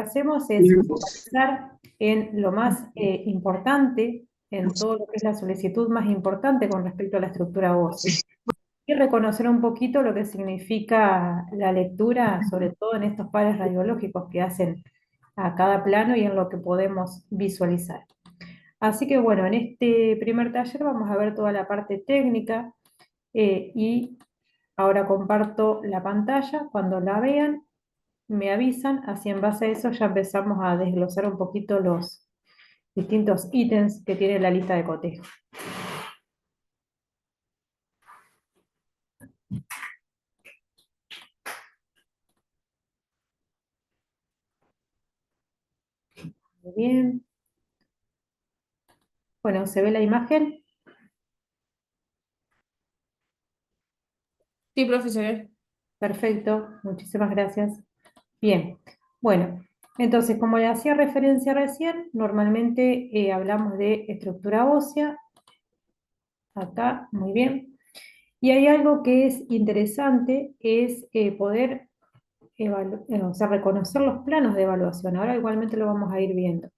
Hacemos es focalizar en lo más importante, en todo lo que es la solicitud más importante con respecto a la estructura ósea. Y reconocer un poquito lo que significa la lectura, sobre todo en estos pares radiológicos que hacen a cada plano y en lo que podemos visualizar. Así que bueno, en este primer taller vamos a ver toda la parte técnica y ahora comparto la pantalla. Cuando la vean, me avisan, así en base a eso ya empezamos a desglosar un poquito los distintos ítems que tiene la lista de cotejo. Muy bien. Bueno, ¿se ve la imagen? Sí, profesor. Perfecto, muchísimas gracias. Bien, bueno, entonces como le hacía referencia recién, normalmente hablamos de estructura ósea, acá, muy bien. Y hay algo que es interesante, es poder o sea, reconocer los planos de evaluación. Ahora igualmente lo vamos a ir viendo.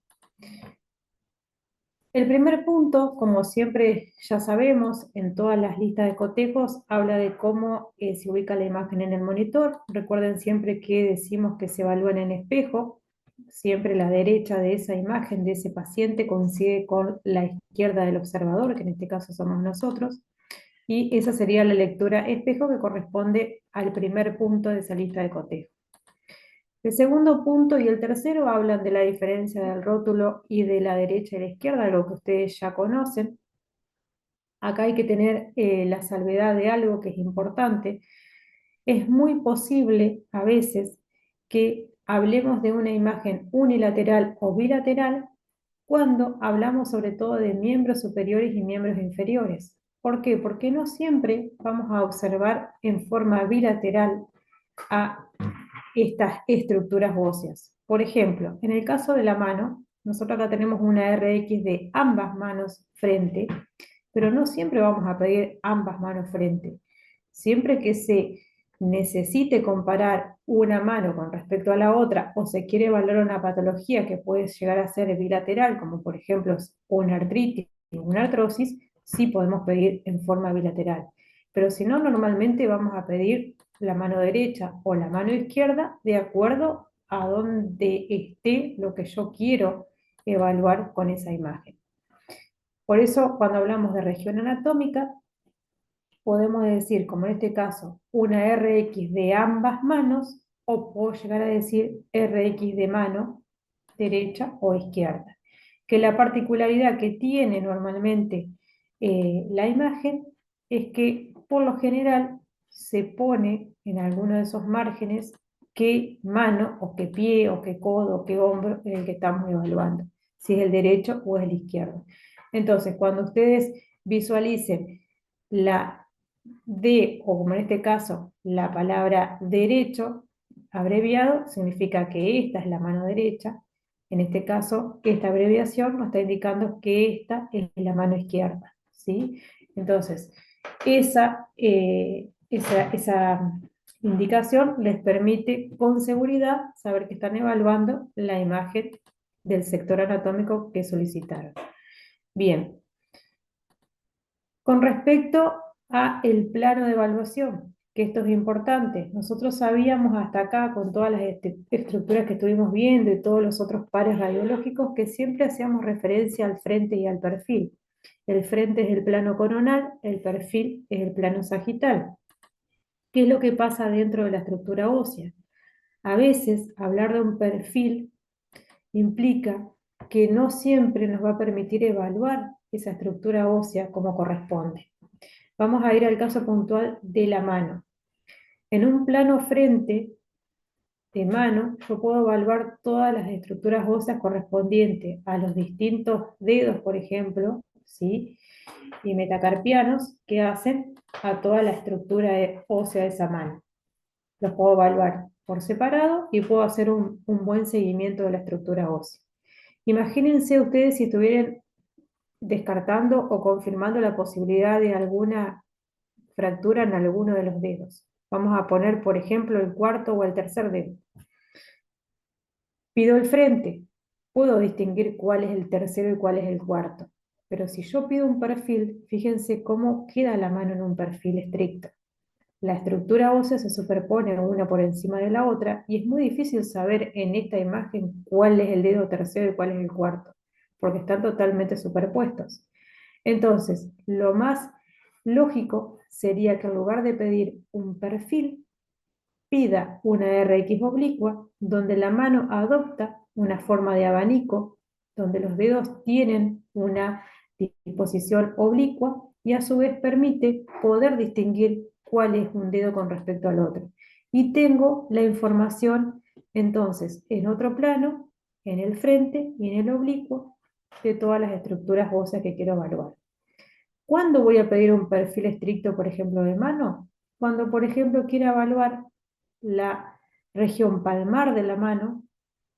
El primer punto, como siempre ya sabemos, en todas las listas de cotejos, habla de cómo se ubica la imagen en el monitor. Recuerden siempre que decimos que se evalúan en espejo. Siempre la derecha de esa imagen, de ese paciente, coincide con la izquierda del observador, que en este caso somos nosotros. Y esa sería la lectura espejo que corresponde al primer punto de esa lista de cotejo. El segundo punto y el tercero hablan de la diferencia del rótulo y de la derecha y la izquierda, lo que ustedes ya conocen. Acá hay que tener la salvedad de algo que es importante. Es muy posible a veces que hablemos de una imagen unilateral o bilateral cuando hablamos sobre todo de miembros superiores y miembros inferiores. ¿Por qué? Porque no siempre vamos a observar en forma bilateral a estas estructuras óseas. Por ejemplo, en el caso de la mano, nosotros acá tenemos una RX de ambas manos frente, pero no siempre vamos a pedir ambas manos frente. Siempre que se necesite comparar una mano con respecto a la otra o se quiere evaluar una patología que puede llegar a ser bilateral, como por ejemplo una artritis o una artrosis, sí podemos pedir en forma bilateral. Pero si no, normalmente vamos a pedir la mano derecha o la mano izquierda de acuerdo a donde esté lo que yo quiero evaluar con esa imagen. Por eso, cuando hablamos de región anatómica, podemos decir, como en este caso, una RX de ambas manos, o puedo llegar a decir RX de mano derecha o izquierda. Que la particularidad que tiene normalmente la imagen es que por lo general se pone en alguno de esos márgenes qué mano o qué pie o qué codo o qué hombro es el que estamos evaluando, si es el derecho o es el izquierdo. Entonces, cuando ustedes visualicen la D, o como en este caso, la palabra derecho, abreviado, significa que esta es la mano derecha. En este caso, esta abreviación nos está indicando que esta es la mano izquierda, ¿sí? Entonces, esa indicación les permite con seguridad saber que están evaluando la imagen del sector anatómico que solicitaron. Bien, con respecto a el plano de evaluación, que esto es importante, nosotros sabíamos hasta acá, con todas las estructuras que estuvimos viendo y todos los otros pares radiológicos, que siempre hacíamos referencia al frente y al perfil. El frente es el plano coronal, el perfil es el plano sagital. ¿Qué es lo que pasa dentro de la estructura ósea? A veces hablar de un perfil implica que no siempre nos va a permitir evaluar esa estructura ósea como corresponde. Vamos a ir al caso puntual de la mano. En un plano frente de mano, yo puedo evaluar todas las estructuras óseas correspondientes a los distintos dedos, por ejemplo, ¿sí? Y metacarpianos que hacen a toda la estructura ósea de esa mano. Los puedo evaluar por separado y puedo hacer un buen seguimiento de la estructura ósea. Imagínense ustedes si estuvieran descartando o confirmando la posibilidad de alguna fractura en alguno de los dedos. Vamos a poner, por ejemplo, el cuarto o el tercer dedo. Pido el frente, puedo distinguir cuál es el tercero y cuál es el cuarto. Pero si yo pido un perfil, fíjense cómo queda la mano en un perfil estricto. La estructura ósea se superpone una por encima de la otra y es muy difícil saber en esta imagen cuál es el dedo tercero y cuál es el cuarto, porque están totalmente superpuestos. Entonces, lo más lógico sería que en lugar de pedir un perfil, pida una RX oblicua, donde la mano adopta una forma de abanico, donde los dedos tienen una disposición oblicua y a su vez permite poder distinguir cuál es un dedo con respecto al otro. Y tengo la información entonces en otro plano, en el frente y en el oblicuo de todas las estructuras óseas que quiero evaluar. ¿Cuándo voy a pedir un perfil estricto, por ejemplo, de mano? Cuando, por ejemplo, quiera evaluar la región palmar de la mano,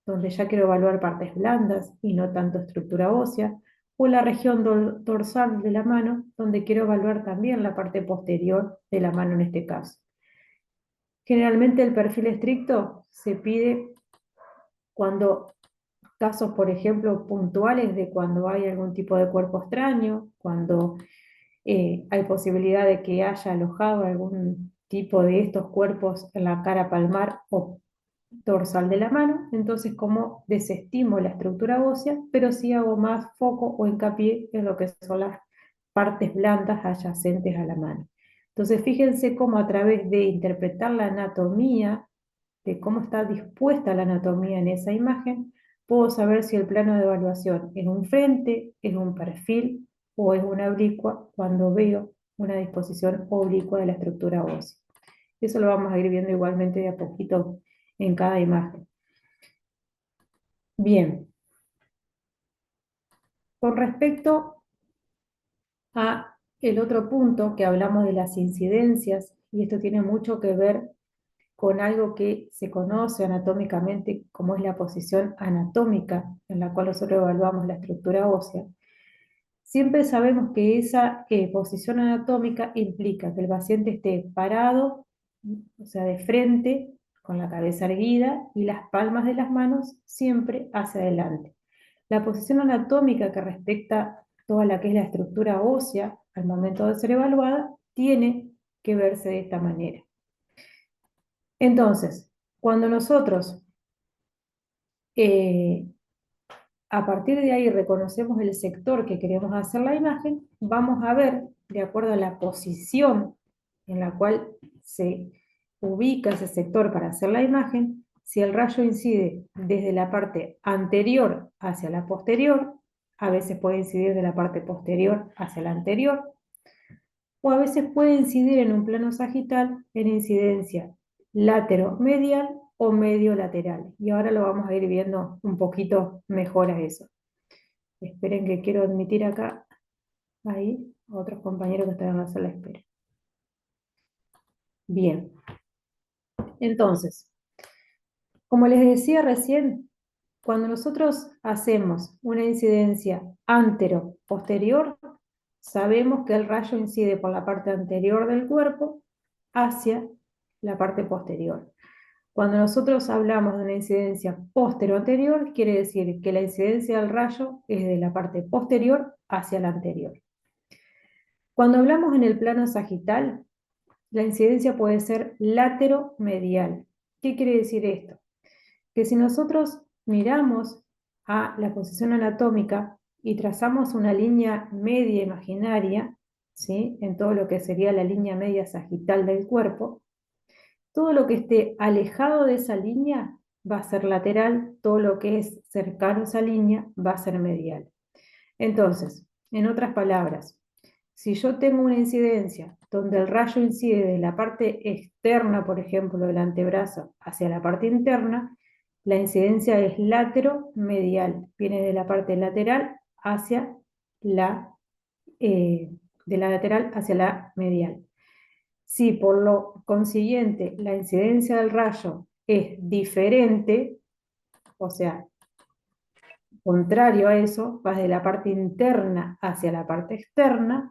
donde ya quiero evaluar partes blandas y no tanto estructura ósea, o la región dorsal de la mano, donde quiero evaluar también la parte posterior de la mano en este caso. Generalmente el perfil estricto se pide cuando casos, por ejemplo, puntuales de cuando hay algún tipo de cuerpo extraño, cuando hay posibilidad de que haya alojado algún tipo de estos cuerpos en la cara palmar o dorsal de la mano, entonces como desestimo la estructura ósea, pero sí hago más foco o hincapié en lo que son las partes blandas adyacentes a la mano. Entonces fíjense cómo a través de interpretar la anatomía, de cómo está dispuesta la anatomía en esa imagen, puedo saber si el plano de evaluación es un frente, es un perfil o es una oblicua cuando veo una disposición oblicua de la estructura ósea. Eso lo vamos a ir viendo igualmente de a poquito en cada imagen. Bien, con respecto a el otro punto que hablamos de las incidencias, y esto tiene mucho que ver con algo que se conoce anatómicamente como es la posición anatómica en la cual nosotros evaluamos la estructura ósea. Siempre sabemos que esa posición anatómica implica que el paciente esté parado, o sea, de frente, con la cabeza erguida y las palmas de las manos siempre hacia adelante. La posición anatómica que respecta toda la que es la estructura ósea al momento de ser evaluada tiene que verse de esta manera. Entonces, cuando nosotros a partir de ahí reconocemos el sector que queremos hacer la imagen, vamos a ver, de acuerdo a la posición en la cual se ubica ese sector para hacer la imagen, si el rayo incide desde la parte anterior hacia la posterior, a veces puede incidir de la parte posterior hacia la anterior, o a veces puede incidir en un plano sagital en incidencia lateromedial o medio lateral. Y ahora lo vamos a ir viendo un poquito mejor a eso. Esperen que quiero admitir acá, ahí, a otros compañeros que están en la sala de espera. Bien, entonces, como les decía recién, cuando nosotros hacemos una incidencia antero-posterior, sabemos que el rayo incide por la parte anterior del cuerpo hacia la parte posterior. Cuando nosotros hablamos de una incidencia postero-anterior, quiere decir que la incidencia del rayo es de la parte posterior hacia la anterior. Cuando hablamos en el plano sagital, la incidencia puede ser lateromedial. ¿Qué quiere decir esto? Que si nosotros miramos a la posición anatómica y trazamos una línea media imaginaria, ¿sí?, en todo lo que sería la línea media sagital del cuerpo, todo lo que esté alejado de esa línea va a ser lateral, todo lo que es cercano a esa línea va a ser medial. Entonces, en otras palabras, si yo tengo una incidencia donde el rayo incide de la parte externa, por ejemplo, del antebrazo hacia la parte interna, la incidencia es lateromedial, viene de la parte lateral hacia de la lateral hacia la medial. Si por lo consiguiente la incidencia del rayo es diferente, o sea, contrario a eso, vas de la parte interna hacia la parte externa,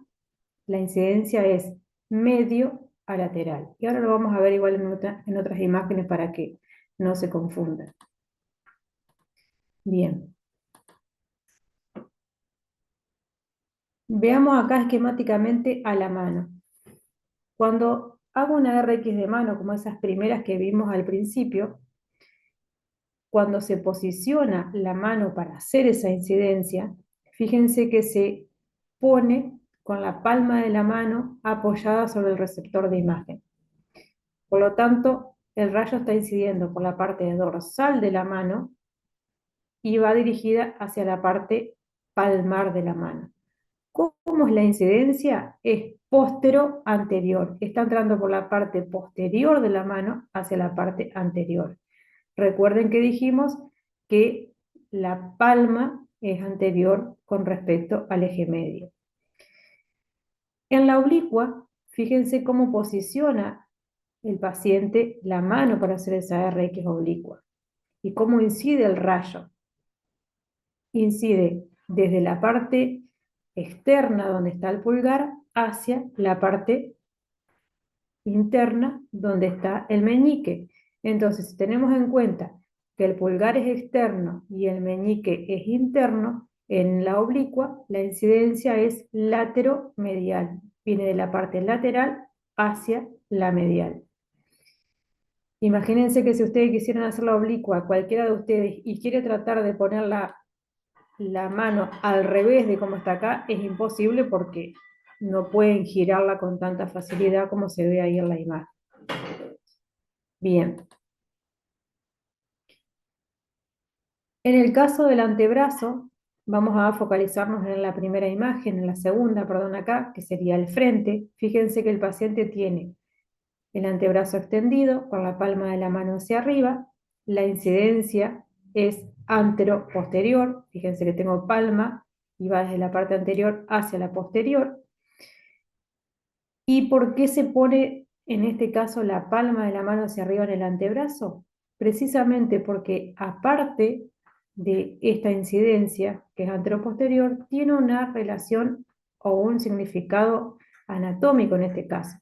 la incidencia es medio a lateral. Y ahora lo vamos a ver igual en otras imágenes para que no se confundan. Bien, veamos acá esquemáticamente a la mano. Cuando hago una RX de mano, como esas primeras que vimos al principio, cuando se posiciona la mano para hacer esa incidencia, fíjense que se pone con la palma de la mano apoyada sobre el receptor de imagen. Por lo tanto, el rayo está incidiendo por la parte dorsal de la mano y va dirigida hacia la parte palmar de la mano. ¿Cómo es la incidencia? Es postero-anterior. Está entrando por la parte posterior de la mano hacia la parte anterior. Recuerden que dijimos que la palma es anterior con respecto al eje medio. En la oblicua, fíjense cómo posiciona el paciente la mano para hacer esa RX oblicua y cómo incide el rayo. Incide desde la parte externa donde está el pulgar hacia la parte interna donde está el meñique. Entonces, si tenemos en cuenta que el pulgar es externo y el meñique es interno, en la oblicua la incidencia es lateromedial. Viene de la parte lateral hacia la medial. Imagínense que si ustedes quisieran hacer la oblicua, cualquiera de ustedes, y quiere tratar de poner la mano al revés de como está acá, es imposible porque no pueden girarla con tanta facilidad como se ve ahí en la imagen. Bien. En el caso del antebrazo, vamos a focalizarnos en la primera imagen, en la segunda, perdón, acá, que sería el frente. Fíjense que el paciente tiene el antebrazo extendido con la palma de la mano hacia arriba. La incidencia es antero-posterior. Fíjense que tengo palma y va desde la parte anterior hacia la posterior. ¿Y por qué se pone en este caso la palma de la mano hacia arriba en el antebrazo? Precisamente porque aparte de esta incidencia, que es anteroposterior, tiene una relación o un significado anatómico en este caso.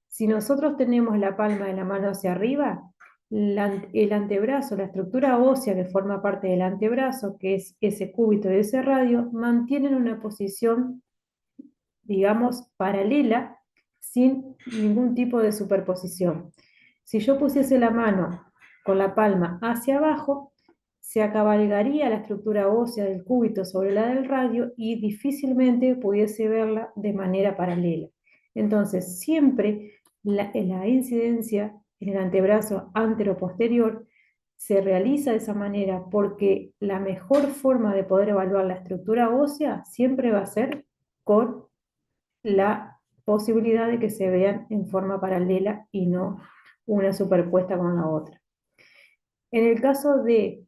Si nosotros tenemos la palma de la mano hacia arriba, el antebrazo, la estructura ósea que forma parte del antebrazo, que es ese cúbito y ese radio, mantienen una posición, digamos, paralela, sin ningún tipo de superposición. Si yo pusiese la mano con la palma hacia abajo, se acabalgaría la estructura ósea del cúbito sobre la del radio y difícilmente pudiese verla de manera paralela. Entonces, siempre la incidencia en el antebrazo antero-posterior se realiza de esa manera porque la mejor forma de poder evaluar la estructura ósea siempre va a ser con la posibilidad de que se vean en forma paralela y no una superpuesta con la otra. En el caso de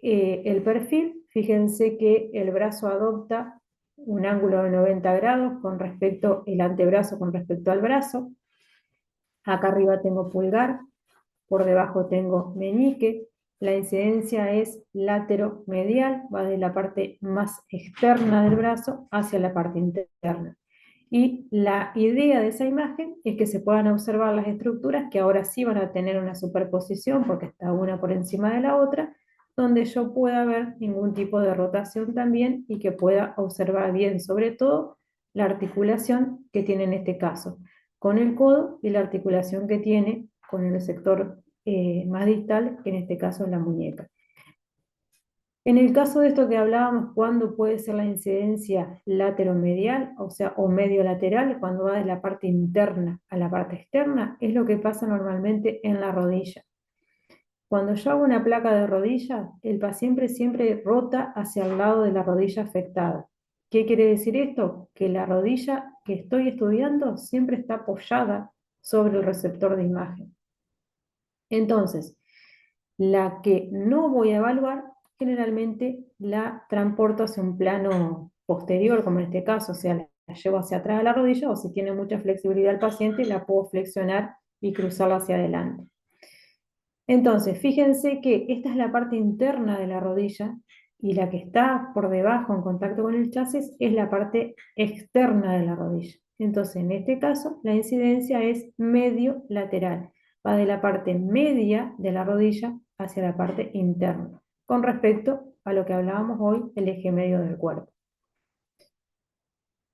el perfil, fíjense que el brazo adopta un ángulo de 90 grados con respecto, el antebrazo con respecto al brazo. Acá arriba tengo pulgar, por debajo tengo meñique. La incidencia es lateromedial, va de la parte más externa del brazo hacia la parte interna. Y la idea de esa imagen es que se puedan observar las estructuras que ahora sí van a tener una superposición porque está una por encima de la otra, donde yo pueda ver ningún tipo de rotación también y que pueda observar bien, sobre todo, la articulación que tiene en este caso con el codo y la articulación que tiene con el sector más distal, que en este caso es la muñeca. En el caso de esto que hablábamos, ¿cuándo puede ser la incidencia lateromedial, o sea, o medio lateral, cuando va de la parte interna a la parte externa? Es lo que pasa normalmente en la rodilla. Cuando yo hago una placa de rodilla, el paciente siempre rota hacia el lado de la rodilla afectada. ¿Qué quiere decir esto? Que la rodilla que estoy estudiando siempre está apoyada sobre el receptor de imagen. Entonces, la que no voy a evaluar, generalmente la transporto hacia un plano posterior, como en este caso, o sea, la llevo hacia atrás de la rodilla, o si tiene mucha flexibilidad el paciente, la puedo flexionar y cruzarla hacia adelante. Entonces, fíjense que esta es la parte interna de la rodilla y la que está por debajo en contacto con el chasis es la parte externa de la rodilla. Entonces, en este caso, la incidencia es medio lateral. Va de la parte media de la rodilla hacia la parte interna. con respecto a lo que hablábamos hoy, el eje medio del cuerpo.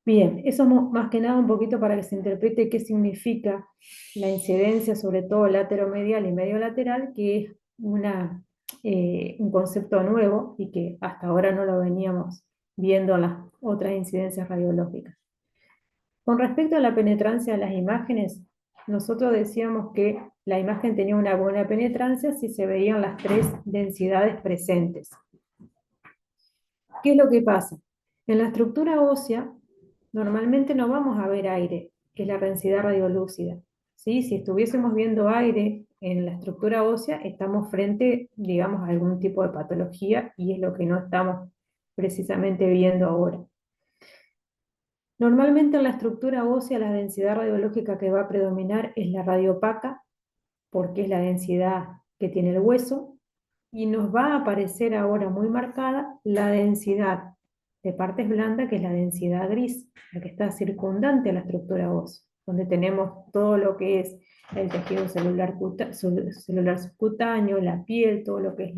Bien, eso más que nada un poquito para que se interprete qué significa la incidencia, sobre todo lateromedial y medio lateral, que es un concepto nuevo y que hasta ahora no lo veníamos viendo en las otras incidencias radiológicas. Con respecto a la penetrancia de las imágenes, nosotros decíamos que la imagen tenía una buena penetrancia si se veían las tres densidades presentes. ¿Qué es lo que pasa? En la estructura ósea, normalmente no vamos a ver aire, que es la densidad radiolúcida. ¿Sí? Si estuviésemos viendo aire en la estructura ósea, estamos frente, digamos, a algún tipo de patología y es lo que no estamos precisamente viendo ahora. Normalmente en la estructura ósea la densidad radiológica que va a predominar es la radiopaca, porque es la densidad que tiene el hueso, y nos va a aparecer ahora muy marcada la densidad de partes blandas, que es la densidad gris, la que está circundante a la estructura ósea, donde tenemos todo lo que es el tejido celular subcutáneo, la piel, todo lo que es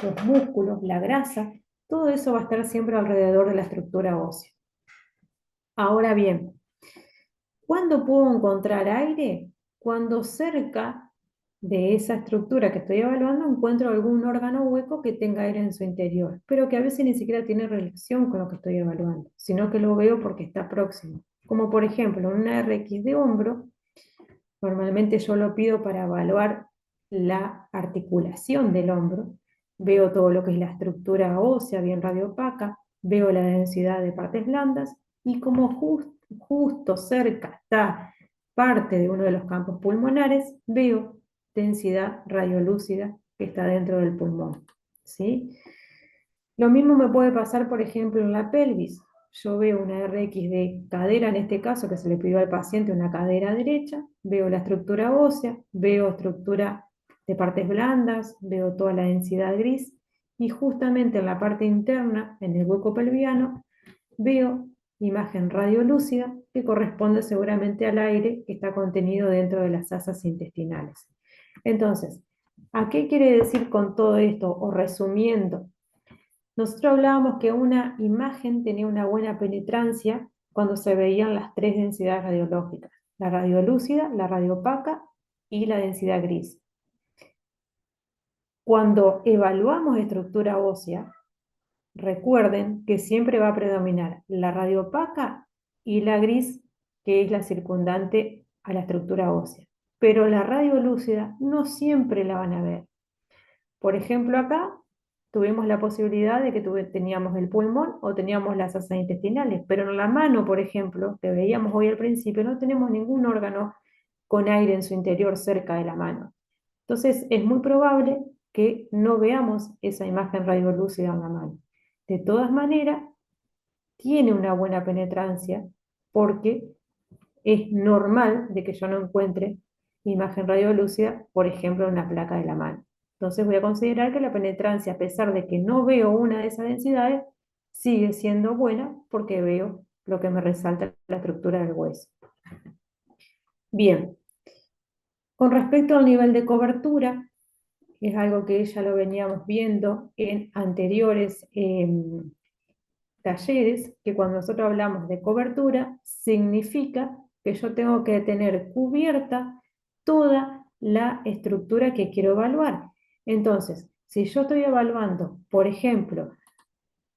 los músculos, la grasa, todo eso va a estar siempre alrededor de la estructura ósea. Ahora bien, ¿cuándo puedo encontrar aire? Cuando cerca de esa estructura que estoy evaluando encuentro algún órgano hueco que tenga aire en su interior, pero que a veces ni siquiera tiene relación con lo que estoy evaluando, sino que lo veo porque está próximo. Como por ejemplo, en una RX de hombro, normalmente yo lo pido para evaluar la articulación del hombro, veo todo lo que es la estructura ósea bien radiopaca, veo la densidad de partes blandas y como justo cerca está parte de uno de los campos pulmonares, veo densidad radiolúcida que está dentro del pulmón, ¿sí? Lo mismo me puede pasar, por ejemplo, en la pelvis. Yo veo una RX de cadera, en este caso, que se le pidió al paciente una cadera derecha, veo la estructura ósea, veo estructura de partes blandas, veo toda la densidad gris, y justamente en la parte interna, en el hueco pelviano, veo imagen radiolúcida que corresponde seguramente al aire que está contenido dentro de las asas intestinales. Entonces, ¿a qué quiere decir con todo esto? O resumiendo, nosotros hablábamos que una imagen tenía una buena penetrancia cuando se veían las tres densidades radiológicas, la radiolúcida, la radiopaca y la densidad gris. Cuando evaluamos estructura ósea, recuerden que siempre va a predominar la radiopaca y la gris, que es la circundante a la estructura ósea. Pero la radiolúcida no siempre la van a ver. Por ejemplo, acá tuvimos la posibilidad de que teníamos el pulmón o teníamos las asas intestinales, pero en la mano, por ejemplo, que veíamos hoy al principio, no tenemos ningún órgano con aire en su interior cerca de la mano. Entonces es muy probable que no veamos esa imagen radiolúcida en la mano. De todas maneras, tiene una buena penetrancia porque es normal de que yo no encuentre imagen radiolúcida, por ejemplo, en una placa de la mano. Entonces voy a considerar que la penetrancia, a pesar de que no veo una de esas densidades, sigue siendo buena porque veo lo que me resalta la estructura del hueso. Bien, con respecto al nivel de cobertura, es algo que ya lo veníamos viendo en anteriores talleres, que cuando nosotros hablamos de cobertura, significa que yo tengo que tener cubierta toda la estructura que quiero evaluar. Entonces, si yo estoy evaluando, por ejemplo,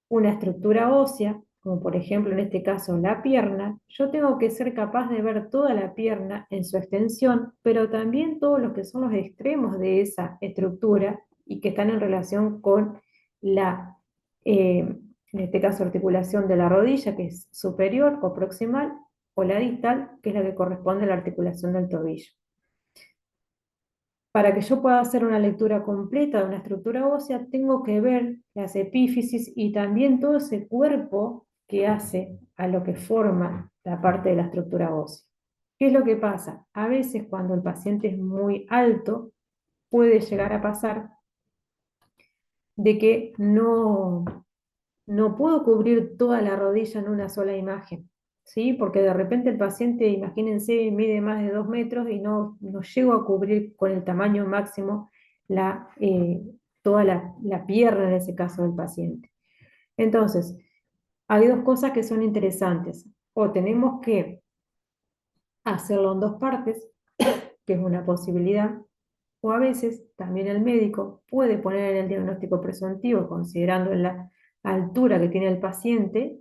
una estructura ósea, como por ejemplo en este caso la pierna, yo tengo que ser capaz de ver toda la pierna en su extensión, pero también todos los que son los extremos de esa estructura y que están en relación con la, en este caso, articulación de la rodilla, que es superior o proximal, o la distal, que es la que corresponde a la articulación del tobillo. Para que yo pueda hacer una lectura completa de una estructura ósea, tengo que ver las epífisis y también todo ese cuerpo que hace a lo que forma la parte de la estructura ósea. ¿Qué es lo que pasa? A veces cuando el paciente es muy alto, puede llegar a pasar de que no puedo cubrir toda la rodilla en una sola imagen, ¿sí? Porque de repente el paciente, imagínense, mide más de 2 metros y no llego a cubrir con el tamaño máximo toda la pierna en ese caso del paciente. Entonces, hay dos cosas que son interesantes. O tenemos que hacerlo en dos partes, que es una posibilidad, o a veces también el médico puede poner en el diagnóstico presuntivo, considerando la altura que tiene el paciente,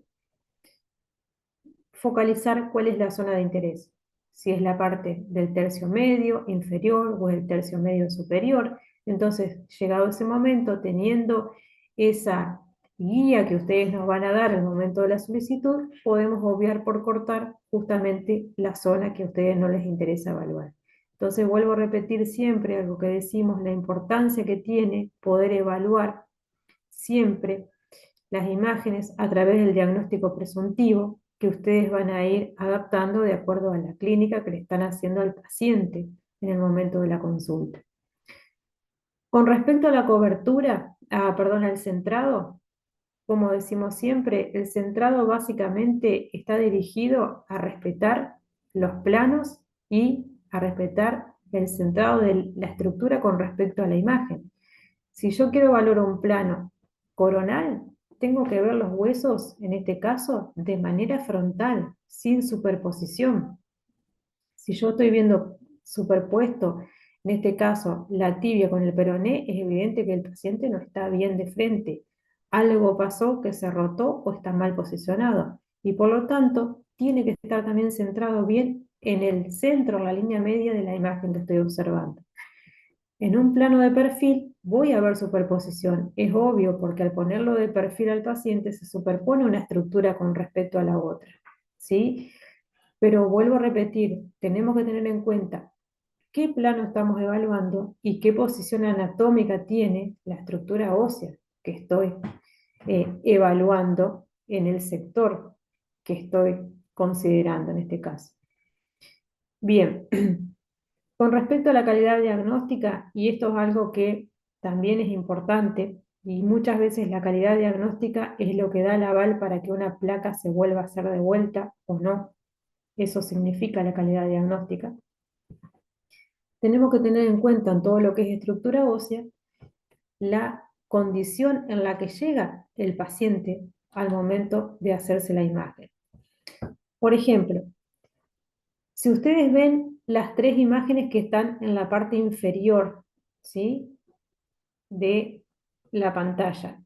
focalizar cuál es la zona de interés, si es la parte del tercio medio, inferior o el tercio medio superior. Entonces, llegado ese momento, teniendo esa guía que ustedes nos van a dar al momento de la solicitud, podemos obviar por cortar justamente la zona que a ustedes no les interesa evaluar. Entonces, vuelvo a repetir siempre algo que decimos, la importancia que tiene poder evaluar siempre las imágenes a través del diagnóstico presuntivo que ustedes van a ir adaptando de acuerdo a la clínica que le están haciendo al paciente en el momento de la consulta. Con respecto a la cobertura, perdón, al centrado, como decimos siempre, el centrado básicamente está dirigido a respetar los planos y a respetar el centrado de la estructura con respecto a la imagen. Si yo quiero valorar un plano coronal, tengo que ver los huesos, en este caso, de manera frontal, sin superposición. Si yo estoy viendo superpuesto, en este caso, la tibia con el peroné, es evidente que el paciente no está bien de frente. Algo pasó que se rotó o está mal posicionado. Y por lo tanto, tiene que estar también centrado bien en el centro, en la línea media de la imagen que estoy observando. En un plano de perfil voy a ver superposición. Es obvio porque al ponerlo de perfil al paciente se superpone una estructura con respecto a la otra, ¿sí? Pero vuelvo a repetir, tenemos que tener en cuenta qué plano estamos evaluando y qué posición anatómica tiene la estructura ósea que estoy evaluando en el sector que estoy considerando en este caso. Bien. Con respecto a la calidad diagnóstica, y esto es algo que también es importante, y muchas veces la calidad diagnóstica es lo que da el aval para que una placa se vuelva a hacer de vuelta o no. Eso significa la calidad diagnóstica. Tenemos que tener en cuenta en todo lo que es estructura ósea la condición en la que llega el paciente al momento de hacerse la imagen. Por ejemplo, si ustedes ven las tres imágenes que están en la parte inferior, ¿sí?, de la pantalla.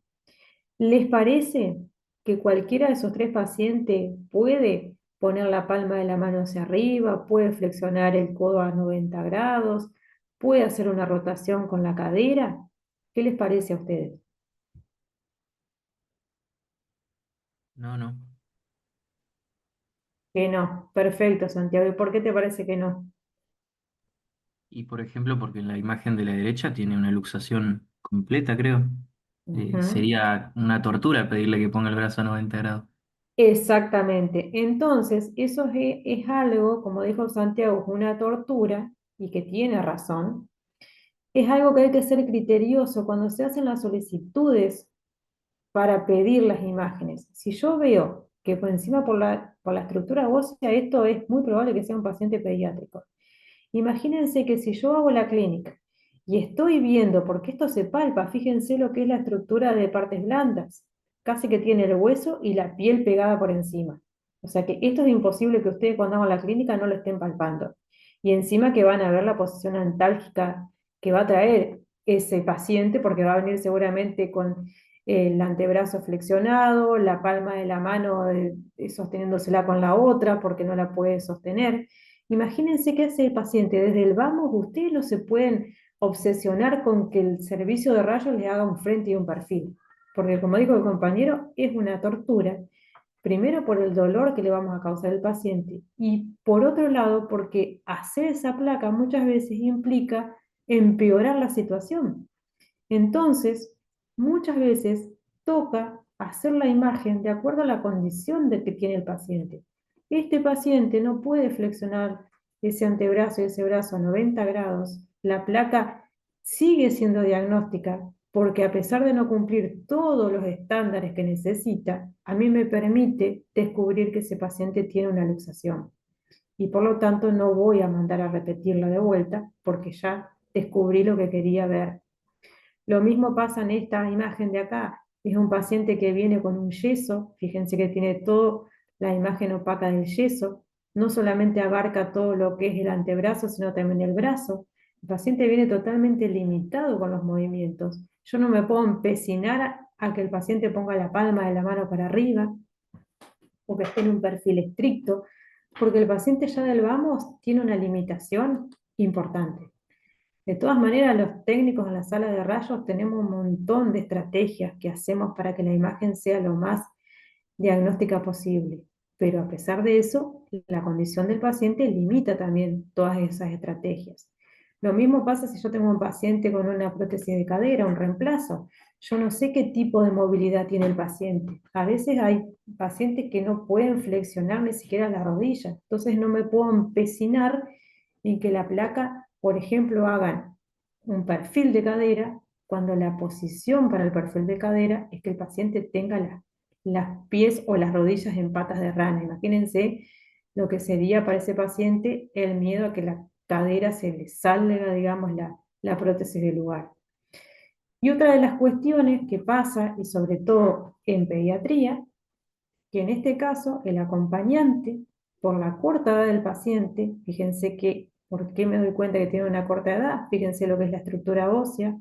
¿Les parece que cualquiera de esos tres pacientes puede poner la palma de la mano hacia arriba, puede flexionar el codo a 90 grados, puede hacer una rotación con la cadera? ¿Qué les parece a ustedes? No, no. Que no. Perfecto, Santiago. ¿Y por qué te parece que no? Y por ejemplo, porque en la imagen de la derecha tiene una luxación completa, creo. Ujú. Sería una tortura pedirle que ponga el brazo a 90 grados. Exactamente. Entonces, eso es algo, como dijo Santiago, es una tortura y que tiene razón. Es algo que hay que ser criterioso cuando se hacen las solicitudes para pedir las imágenes. Si yo veo que por encima por la estructura ósea, esto es muy probable que sea un paciente pediátrico. Imagínense que si yo hago la clínica y estoy viendo, porque esto se palpa, fíjense lo que es la estructura de partes blandas, casi que tiene el hueso y la piel pegada por encima. O sea que esto es imposible que ustedes cuando hagan la clínica no lo estén palpando. Y encima que van a ver la posición antálgica que va a traer ese paciente, porque va a venir seguramente con el antebrazo flexionado, la palma de la mano sosteniéndosela con la otra porque no la puede sostener. Imagínense qué hace el paciente. Desde el vamos, ustedes no se pueden obsesionar con que el servicio de rayos le haga un frente y un perfil. Porque como dijo el compañero, es una tortura. Primero por el dolor que le vamos a causar al paciente y por otro lado porque hacer esa placa muchas veces implica empeorar la situación. Entonces, muchas veces toca hacer la imagen de acuerdo a la condición de que tiene el paciente. Este paciente no puede flexionar ese antebrazo y ese brazo a 90 grados. La placa sigue siendo diagnóstica porque a pesar de no cumplir todos los estándares que necesita, a mí me permite descubrir que ese paciente tiene una luxación. Y por lo tanto no voy a mandar a repetirla de vuelta porque ya descubrí lo que quería ver. Lo mismo pasa en esta imagen de acá. Es un paciente que viene con un yeso, fíjense que tiene toda la imagen opaca del yeso, no solamente abarca todo lo que es el antebrazo, sino también el brazo. El paciente viene totalmente limitado con los movimientos. Yo no me puedo empecinar a que el paciente ponga la palma de la mano para arriba o que esté en un perfil estricto, porque el paciente ya del vamos tiene una limitación importante. De todas maneras, los técnicos en la sala de rayos tenemos un montón de estrategias que hacemos para que la imagen sea lo más diagnóstica posible. Pero a pesar de eso, la condición del paciente limita también todas esas estrategias. Lo mismo pasa si yo tengo un paciente con una prótesis de cadera, un reemplazo. Yo no sé qué tipo de movilidad tiene el paciente. A veces hay pacientes que no pueden flexionar ni siquiera la rodilla. Entonces no me puedo empecinar en que la placa, por ejemplo, hagan un perfil de cadera cuando la posición para el perfil de cadera es que el paciente tenga las pies o las rodillas en patas de rana. Imagínense lo que sería para ese paciente el miedo a que la cadera se le salga, digamos, la prótesis del lugar. Y otra de las cuestiones que pasa, y sobre todo en pediatría, que en este caso el acompañante, por la corta edad del paciente, fíjense que, ¿por qué me doy cuenta que tiene una corta edad? Fíjense lo que es la estructura ósea.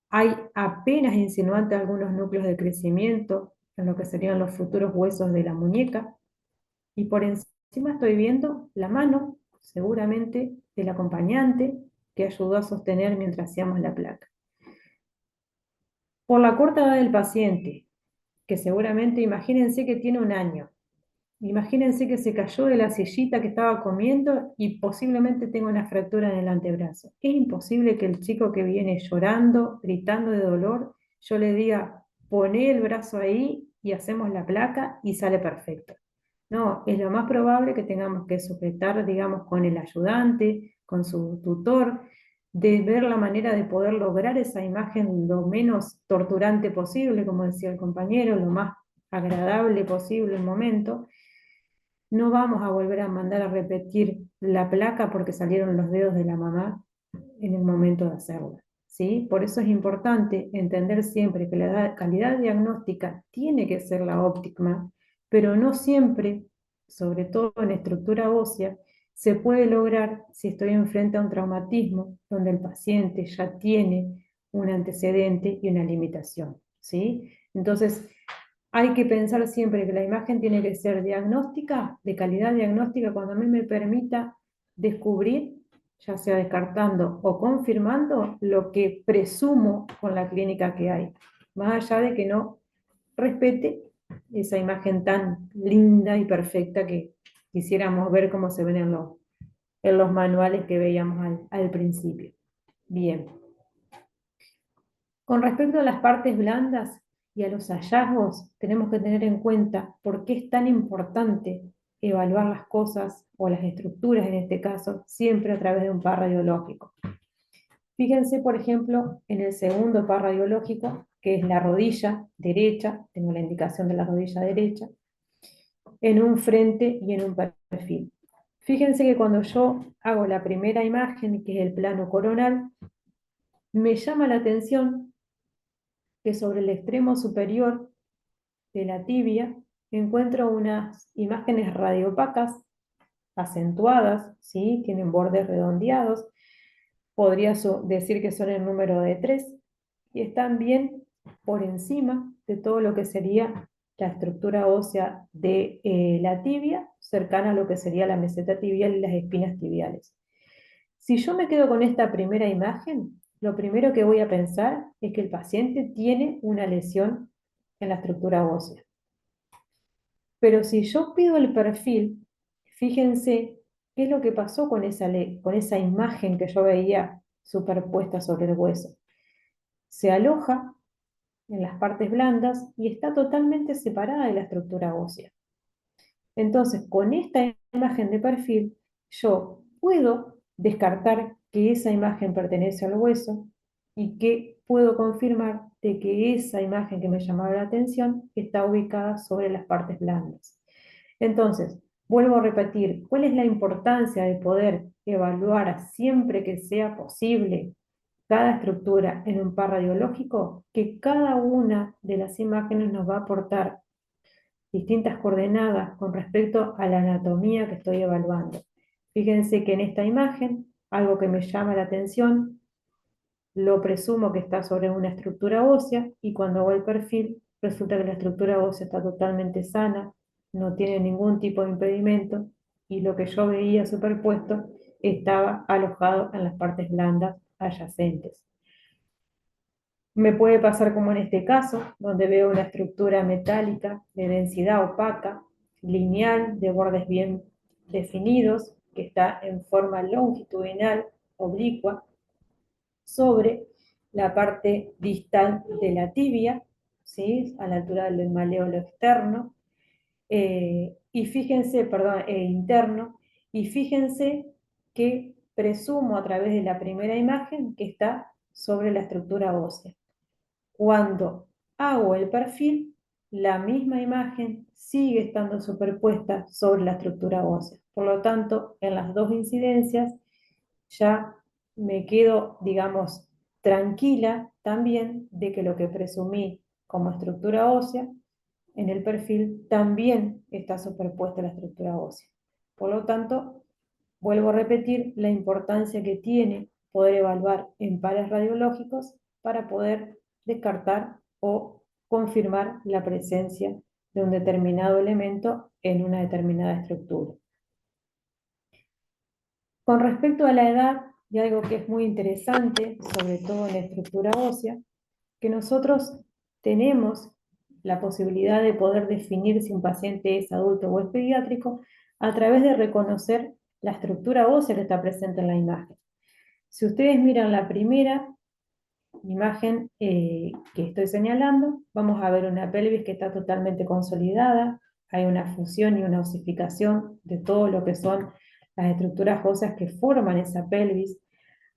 Hay apenas insinuantes algunos núcleos de crecimiento en lo que serían los futuros huesos de la muñeca. Y por encima estoy viendo la mano, seguramente, del acompañante que ayudó a sostener mientras hacíamos la placa. Por la corta edad del paciente, que seguramente imagínense que tiene un año, imagínense que se cayó de la sillita que estaba comiendo y posiblemente tenga una fractura en el antebrazo. Es imposible que el chico que viene llorando, gritando de dolor, yo le diga, poné el brazo ahí y hacemos la placa y sale perfecto. No, es lo más probable que tengamos que sujetar, digamos, con el ayudante, con su tutor, de ver la manera de poder lograr esa imagen lo menos torturante posible, como decía el compañero, lo más agradable posible el momento. No vamos a volver a mandar a repetir la placa porque salieron los dedos de la mamá en el momento de hacerla, ¿sí? Por eso es importante entender siempre que la calidad diagnóstica tiene que ser la óptima, pero no siempre, sobre todo en estructura ósea, se puede lograr si estoy enfrente a un traumatismo donde el paciente ya tiene un antecedente y una limitación, ¿sí? Entonces, hay que pensar siempre que la imagen tiene que ser diagnóstica, de calidad diagnóstica, cuando a mí me permita descubrir, ya sea descartando o confirmando, lo que presumo con la clínica que hay, más allá de que no respete esa imagen tan linda y perfecta que quisiéramos ver cómo se ven en los manuales que veíamos al principio. Bien. Con respecto a las partes blandas y a los hallazgos, tenemos que tener en cuenta por qué es tan importante evaluar las cosas o las estructuras, en este caso, siempre a través de un par radiológico. Fíjense, por ejemplo, en el segundo par radiológico, que es la rodilla derecha, tengo la indicación de la rodilla derecha, en un frente y en un perfil. Fíjense que cuando yo hago la primera imagen, que es el plano coronal, me llama la atención que sobre el extremo superior de la tibia encuentro unas imágenes radiopacas, acentuadas, ¿sí? Tienen bordes redondeados, podría decir que son el número de 3, y están bien por encima de todo lo que sería la estructura ósea de la tibia, cercana a lo que sería la meseta tibial y las espinas tibiales. Si yo me quedo con esta primera imagen, lo primero que voy a pensar es que el paciente tiene una lesión en la estructura ósea. Pero si yo pido el perfil, fíjense qué es lo que pasó con esa imagen que yo veía superpuesta sobre el hueso. Se aloja en las partes blandas y está totalmente separada de la estructura ósea. Entonces, con esta imagen de perfil, yo puedo descartar que esa imagen pertenece al hueso y que puedo confirmar de que esa imagen que me llamaba la atención está ubicada sobre las partes blandas. Entonces, vuelvo a repetir, ¿cuál es la importancia de poder evaluar siempre que sea posible cada estructura en un par radiológico, que cada una de las imágenes nos va a aportar distintas coordenadas con respecto a la anatomía que estoy evaluando. Fíjense que en esta imagen, algo que me llama la atención, lo presumo que está sobre una estructura ósea y cuando hago el perfil resulta que la estructura ósea está totalmente sana, no tiene ningún tipo de impedimento y lo que yo veía superpuesto estaba alojado en las partes blandas adyacentes. Me puede pasar como en este caso, donde veo una estructura metálica de densidad opaca, lineal, de bordes bien definidos, que está en forma longitudinal, oblicua, sobre la parte distal de la tibia, ¿sí? A la altura del maleolo externo, y fíjense, perdón, interno, y fíjense que presumo a través de la primera imagen que está sobre la estructura ósea. Cuando hago el perfil, la misma imagen sigue estando superpuesta sobre la estructura ósea. Por lo tanto, en las dos incidencias ya me quedo, digamos, tranquila también de que lo que presumí como estructura ósea en el perfil también está superpuesta a la estructura ósea. Por lo tanto, vuelvo a repetir la importancia que tiene poder evaluar en pares radiológicos para poder descartar o confirmar la presencia de un determinado elemento en una determinada estructura. Con respecto a la edad, y algo que es muy interesante, sobre todo en la estructura ósea, que nosotros tenemos la posibilidad de poder definir si un paciente es adulto o es pediátrico a través de reconocer la estructura ósea que está presente en la imagen. Si ustedes miran la primera imagen que estoy señalando, vamos a ver una pelvis que está totalmente consolidada, hay una fusión y una osificación de todo lo que son las estructuras óseas que forman esa pelvis,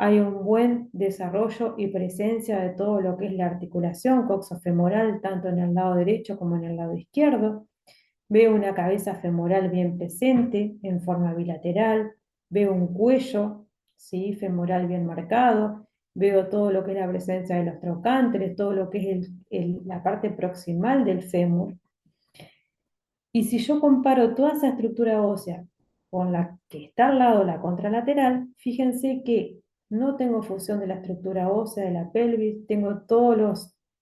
hay un buen desarrollo y presencia de todo lo que es la articulación coxofemoral, tanto en el lado derecho como en el lado izquierdo. Veo una cabeza femoral bien presente, en forma bilateral. Veo un cuello, ¿sí? Femoral bien marcado. Veo todo lo que es la presencia de los trocánteres, todo lo que es la parte proximal del fémur. Y si yo comparo toda esa estructura ósea con la que está al lado, la contralateral, fíjense que no tengo fusión de la estructura ósea de la pelvis, tengo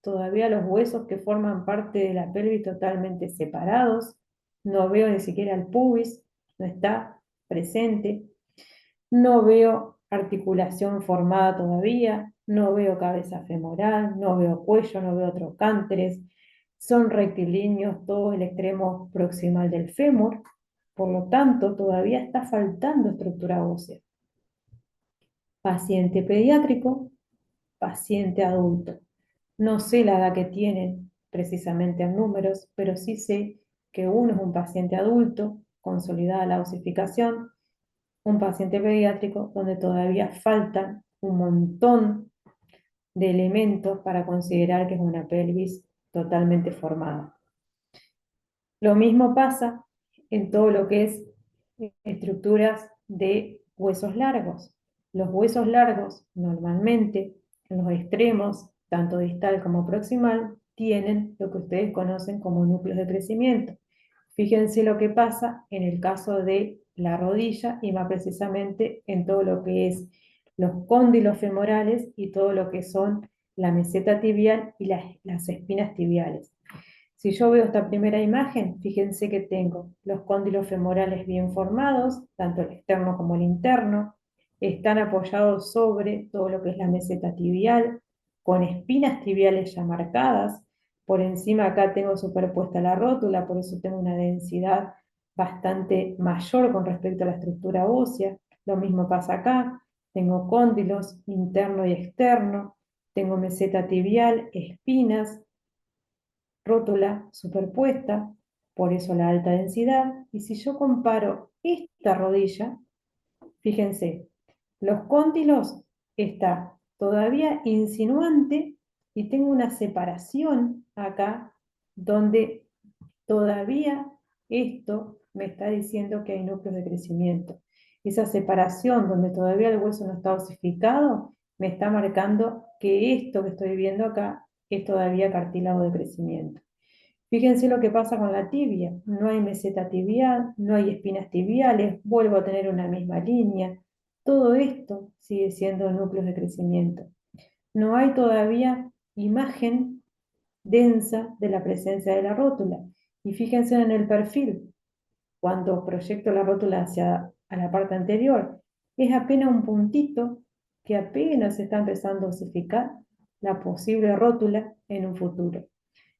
todavía los huesos que forman parte de la pelvis totalmente separados, no veo ni siquiera el pubis, no está presente, no veo articulación formada todavía, no veo cabeza femoral, no veo cuello, no veo trocánteres, son rectilíneos todo el extremo proximal del fémur, por lo tanto todavía está faltando estructura ósea. Paciente pediátrico, paciente adulto. No sé la edad que tienen precisamente en números, pero sí sé que uno es un paciente adulto, consolidada la osificación, un paciente pediátrico donde todavía faltan un montón de elementos para considerar que es una pelvis totalmente formada. Lo mismo pasa en todo lo que es estructuras de huesos largos. Los huesos largos normalmente en los extremos, tanto distal como proximal, tienen lo que ustedes conocen como núcleos de crecimiento. Fíjense lo que pasa en el caso de la rodilla y más precisamente en todo lo que es los cóndilos femorales y todo lo que son la meseta tibial y las espinas tibiales. Si yo veo esta primera imagen, fíjense que tengo los cóndilos femorales bien formados, tanto el externo como el interno, están apoyados sobre todo lo que es la meseta tibial, con espinas tibiales ya marcadas. Por encima acá tengo superpuesta la rótula, por eso tengo una densidad bastante mayor con respecto a la estructura ósea. Lo mismo pasa acá, tengo cóndilos interno y externo, tengo meseta tibial, espinas, rótula superpuesta, por eso la alta densidad. Y si yo comparo esta rodilla, fíjense, los cóndilos está todavía insinuante y tengo una separación acá donde todavía esto me está diciendo que hay núcleos de crecimiento. Esa separación donde todavía el hueso no está osificado me está marcando que esto que estoy viendo acá es todavía cartílago de crecimiento. Fíjense lo que pasa con la tibia. No hay meseta tibial, no hay espinas tibiales, vuelvo a tener una misma línea. Todo esto sigue siendo núcleos de crecimiento. No hay todavía imagen densa de la presencia de la rótula. Y fíjense en el perfil, cuando proyecto la rótula hacia a la parte anterior, es apenas un puntito que apenas está empezando a osificar la posible rótula en un futuro.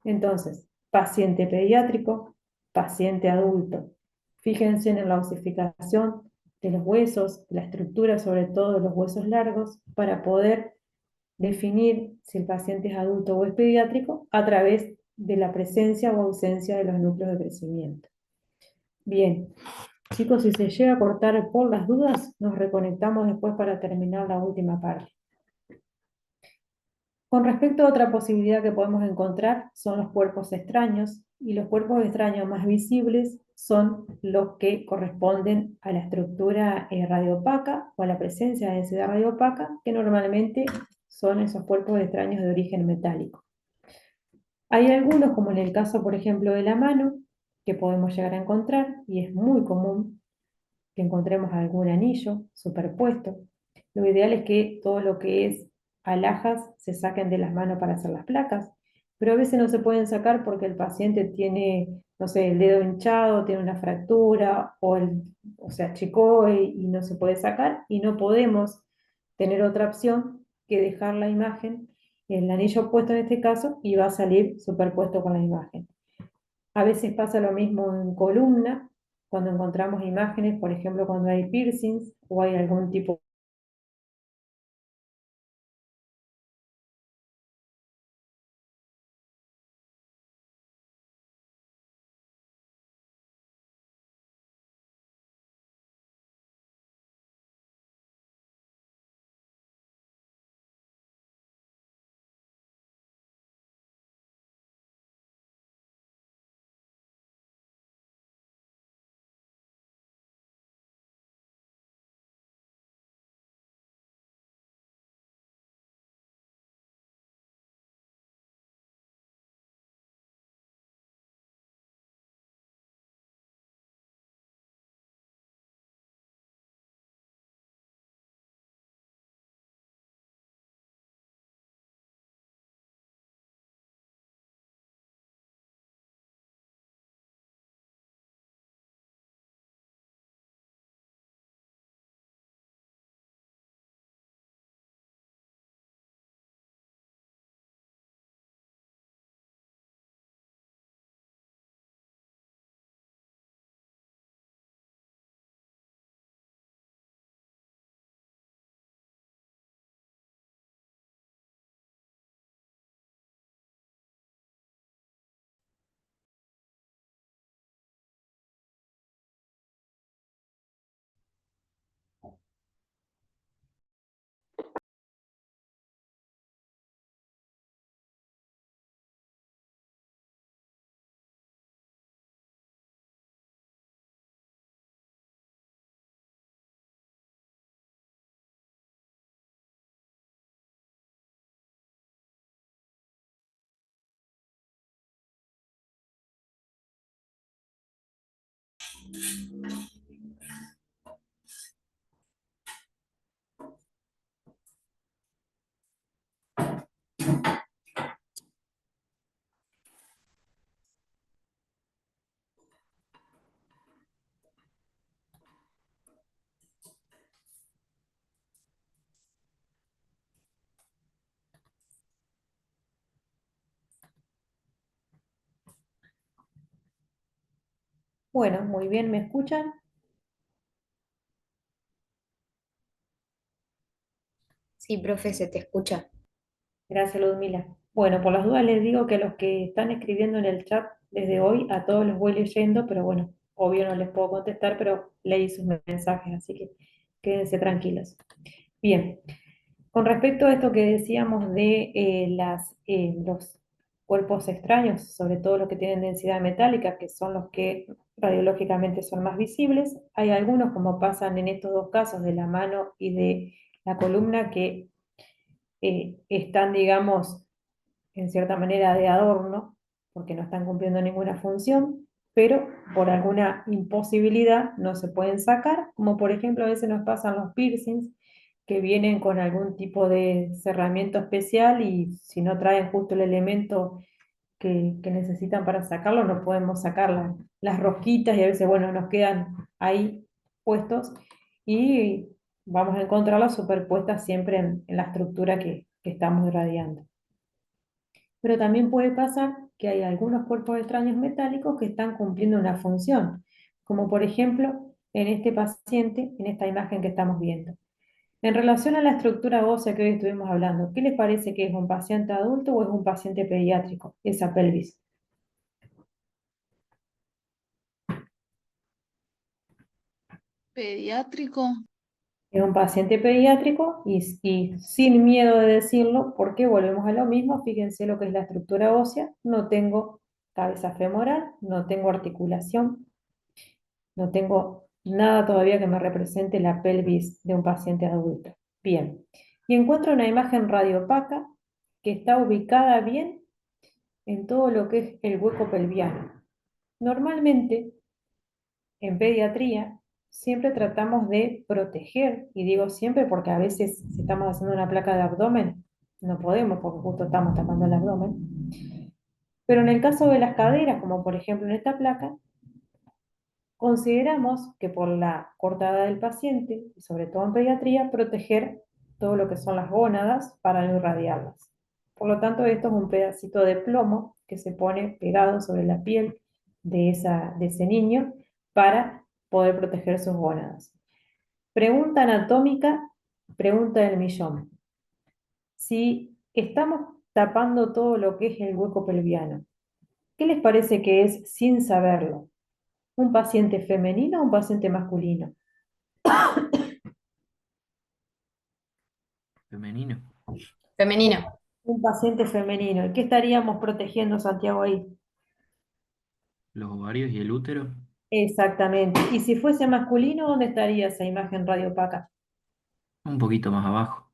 Entonces, paciente pediátrico, paciente adulto. Fíjense en la osificación de los huesos, la estructura sobre todo de los huesos largos, para poder definir si el paciente es adulto o es pediátrico a través de la presencia o ausencia de los núcleos de crecimiento. Bien, chicos, si se llega a cortar por las dudas, nos reconectamos después para terminar la última parte. Con respecto a otra posibilidad que podemos encontrar son los cuerpos extraños, y los cuerpos extraños más visibles son los que corresponden a la estructura radiopaca o a la presencia de densidad radiopaca, que normalmente son esos cuerpos extraños de origen metálico. Hay algunos, como en el caso, por ejemplo, de la mano, que podemos llegar a encontrar, y es muy común que encontremos algún anillo superpuesto. Lo ideal es que todo lo que es alhajas se saquen de las manos para hacer las placas, pero a veces no se pueden sacar porque el paciente tiene, no sé, el dedo hinchado, tiene una fractura o se achicó y no se puede sacar, y no podemos tener otra opción que dejar la imagen, el anillo puesto en este caso, y va a salir superpuesto con la imagen. A veces pasa lo mismo en columna, cuando encontramos imágenes, por ejemplo, cuando hay piercings o hay algún tipo. Bueno, muy bien, ¿me escuchan? Sí, profe, se te escucha. Gracias, Ludmila. Bueno, por las dudas les digo que a los que están escribiendo en el chat desde hoy, a todos los voy leyendo, pero bueno, obvio no les puedo contestar, pero leí sus mensajes, así que quédense tranquilos. Bien, con respecto a esto que decíamos de los cuerpos extraños, sobre todo los que tienen densidad metálica, que son los que radiológicamente son más visibles, hay algunos, como pasan en estos dos casos de la mano y de la columna, que están, digamos, en cierta manera de adorno, porque no están cumpliendo ninguna función, pero por alguna imposibilidad no se pueden sacar, como por ejemplo a veces nos pasan los piercings, que vienen con algún tipo de cerramiento especial y si no traen justo el elemento que necesitan para sacarlo, no podemos sacar las rosquitas y a veces, bueno, nos quedan ahí puestos y vamos a encontrarlas superpuestas siempre en la estructura que estamos irradiando. Pero también puede pasar que hay algunos cuerpos extraños metálicos que están cumpliendo una función, como por ejemplo en este paciente, en esta imagen que estamos viendo. En relación a la estructura ósea que hoy estuvimos hablando, ¿qué les parece que es un paciente adulto o es un paciente pediátrico, esa pelvis? Pediátrico. Es un paciente pediátrico y sin miedo de decirlo, porque volvemos a lo mismo, fíjense lo que es la estructura ósea, no tengo cabeza femoral, no tengo articulación, no tengo nada todavía que me represente la pelvis de un paciente adulto. Bien, y encuentro una imagen radiopaca que está ubicada bien en todo lo que es el hueco pelviano. Normalmente, en pediatría, siempre tratamos de proteger, y digo siempre porque a veces si estamos haciendo una placa de abdomen, no podemos porque justo estamos tapando el abdomen. Pero en el caso de las caderas, como por ejemplo en esta placa, consideramos que por la corta edad del paciente, y sobre todo en pediatría, proteger todo lo que son las gónadas para no irradiarlas. Por lo tanto, esto es un pedacito de plomo que se pone pegado sobre la piel de ese niño para poder proteger sus gónadas. Pregunta anatómica, pregunta del millón. Si estamos tapando todo lo que es el hueco pelviano, ¿qué les parece que es sin saberlo? ¿Un paciente femenino o un paciente masculino? Femenino. Femenino. Un paciente femenino. ¿Y qué estaríamos protegiendo, Santiago, ahí? Los ovarios y el útero. Exactamente. Y si fuese masculino, ¿dónde estaría esa imagen radiopaca? Un poquito más abajo.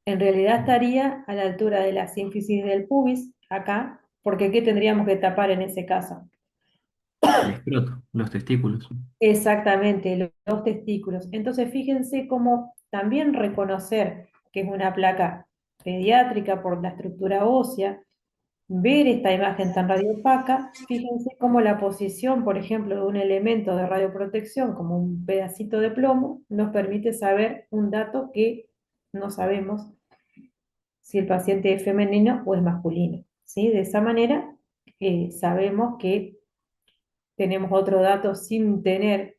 En realidad estaría a la altura de la sínfisis del pubis, acá, porque ¿qué tendríamos que tapar en ese caso? El escroto, los testículos. Exactamente, los testículos. Entonces, fíjense cómo también reconocer que es una placa pediátrica por la estructura ósea, ver esta imagen tan radiopaca, fíjense cómo la posición, por ejemplo, de un elemento de radioprotección, como un pedacito de plomo, nos permite saber un dato que no sabemos si el paciente es femenino o es masculino, ¿sí? De esa manera, sabemos que tenemos otro dato sin tener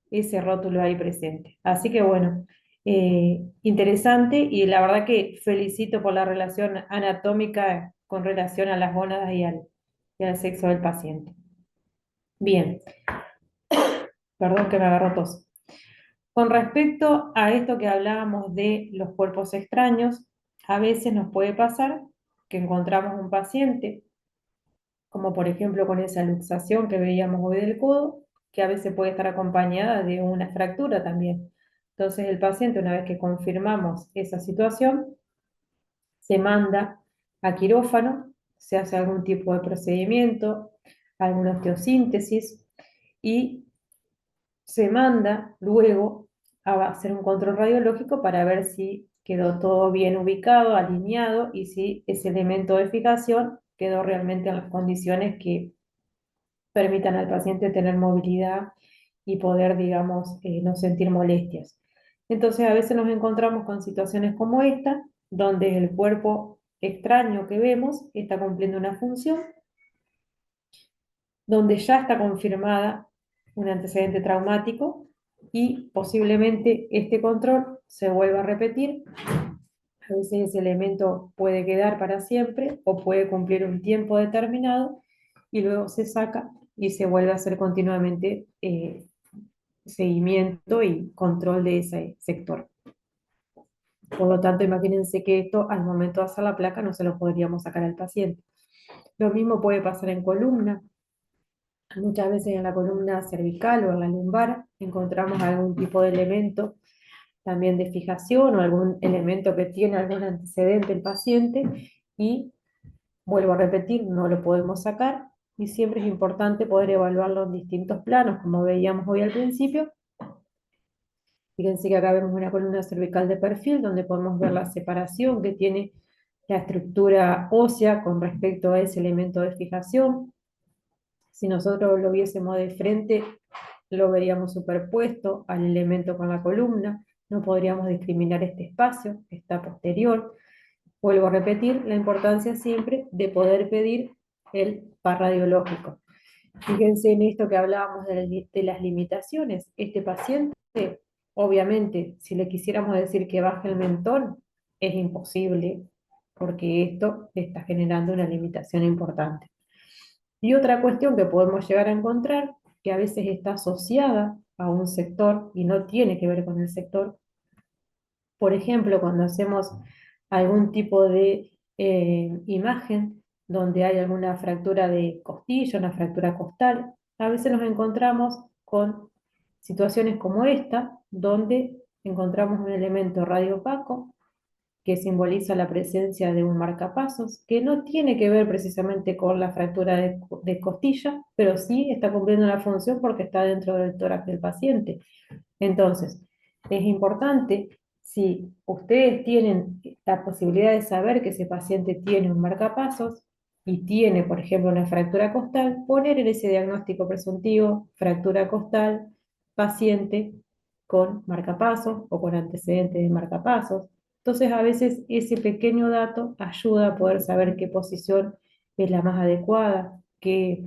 ese rótulo ahí presente. Así que bueno, interesante y la verdad que felicito por la relación anatómica con relación a las gónadas y al sexo del paciente. Bien, perdón que me agarró tos. Con respecto a esto que hablábamos de los cuerpos extraños, a veces nos puede pasar que encontramos un paciente como por ejemplo con esa luxación que veíamos hoy del codo, que a veces puede estar acompañada de una fractura también. Entonces el paciente, una vez que confirmamos esa situación, se manda a quirófano, se hace algún tipo de procedimiento, alguna osteosíntesis y se manda luego a hacer un control radiológico para ver si quedó todo bien ubicado, alineado y si ese elemento de fijación quedó realmente en las condiciones que permitan al paciente tener movilidad y poder, digamos, no sentir molestias. Entonces, a veces nos encontramos con situaciones como esta, donde el cuerpo extraño que vemos está cumpliendo una función, donde ya está confirmada un antecedente traumático y posiblemente este control se vuelva a repetir. A veces ese elemento puede quedar para siempre o puede cumplir un tiempo determinado y luego se saca y se vuelve a hacer continuamente seguimiento y control de ese sector. Por lo tanto, imagínense que esto al momento de hacer la placa no se lo podríamos sacar al paciente. Lo mismo puede pasar en columna. Muchas veces en la columna cervical o en la lumbar encontramos algún tipo de elemento también de fijación o algún elemento que tiene algún antecedente el paciente y vuelvo a repetir, no lo podemos sacar y siempre es importante poder evaluarlo en distintos planos, como veíamos hoy al principio. Fíjense que acá vemos una columna cervical de perfil donde podemos ver la separación que tiene la estructura ósea con respecto a ese elemento de fijación. Si nosotros lo viésemos de frente, lo veríamos superpuesto al elemento con la columna, no podríamos discriminar este espacio que está posterior. Vuelvo a repetir la importancia siempre de poder pedir el par radiológico. Fíjense en esto que hablábamos de las limitaciones. Este paciente, obviamente, si le quisiéramos decir que baje el mentón, es imposible, porque esto está generando una limitación importante. Y otra cuestión que podemos llegar a encontrar, que a veces está asociada a un sector y no tiene que ver con el sector, por ejemplo, cuando hacemos algún tipo de imagen donde hay alguna fractura de costilla, una fractura costal, a veces nos encontramos con situaciones como esta, donde encontramos un elemento radiopaco que simboliza la presencia de un marcapasos, que no tiene que ver precisamente con la fractura de costilla, pero sí está cumpliendo una función porque está dentro del tórax del paciente. Entonces, es importante, si ustedes tienen la posibilidad de saber que ese paciente tiene un marcapasos y tiene, por ejemplo, una fractura costal, poner en ese diagnóstico presuntivo fractura costal, paciente con marcapasos o con antecedentes de marcapasos. Entonces, a veces ese pequeño dato ayuda a poder saber qué posición es la más adecuada, qué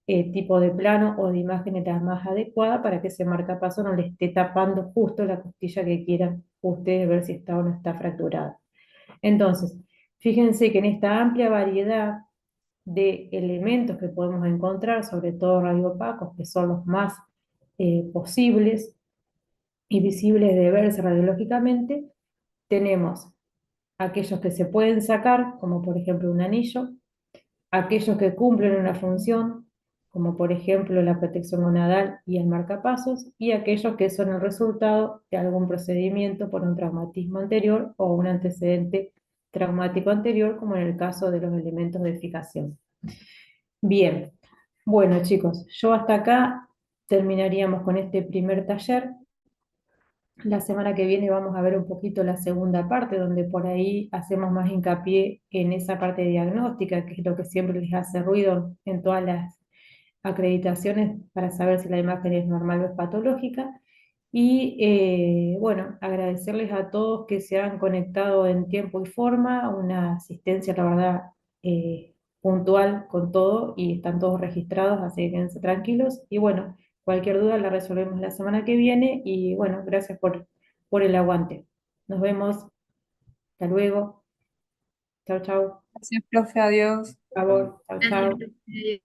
tipo de plano o de imagen es la más adecuada para que ese marcapaso no le esté tapando justo la costilla que quieran ustedes ver si está o no está fracturada. Entonces, fíjense que en esta amplia variedad de elementos que podemos encontrar, sobre todo radiopacos, que son los más posibles y visibles de verse radiológicamente, tenemos aquellos que se pueden sacar, como por ejemplo un anillo, aquellos que cumplen una función, como por ejemplo la protección gonadal y el marcapasos, y aquellos que son el resultado de algún procedimiento por un traumatismo anterior o un antecedente traumático anterior, como en el caso de los elementos de fijación. Bien, bueno chicos, yo hasta acá terminaríamos con este primer taller. La semana que viene vamos a ver un poquito la segunda parte, donde por ahí hacemos más hincapié en esa parte diagnóstica, que es lo que siempre les hace ruido en todas las acreditaciones para saber si la imagen es normal o es patológica. Y bueno, agradecerles a todos que se han conectado en tiempo y forma, una asistencia, la verdad, puntual con todo y están todos registrados, así que quédense tranquilos. Y bueno, cualquier duda la resolvemos la semana que viene y bueno, gracias por el aguante. Nos vemos. Hasta luego. Chau, chau. Gracias, profe, adiós. Por favor. Chau, Gracias, chau. profe.